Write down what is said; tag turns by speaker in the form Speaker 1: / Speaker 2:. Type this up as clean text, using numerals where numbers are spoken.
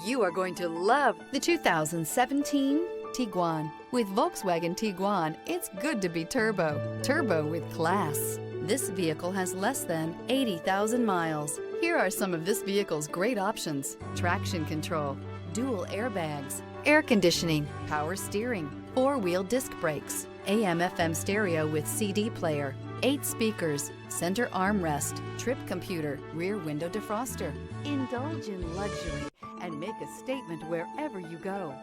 Speaker 1: You are going to love the 2017 Tiguan. With Volkswagen Tiguan, it's good to be turbo. Turbo with class. This vehicle has less than 80,000 miles. Here are some of this vehicle's great options: traction control, dual airbags, air conditioning, power steering, four-wheel disc brakes, AM/FM stereo with CD player, 8 speakers, center armrest, trip computer, rear window defroster. Indulge in luxury and make a statement wherever you go.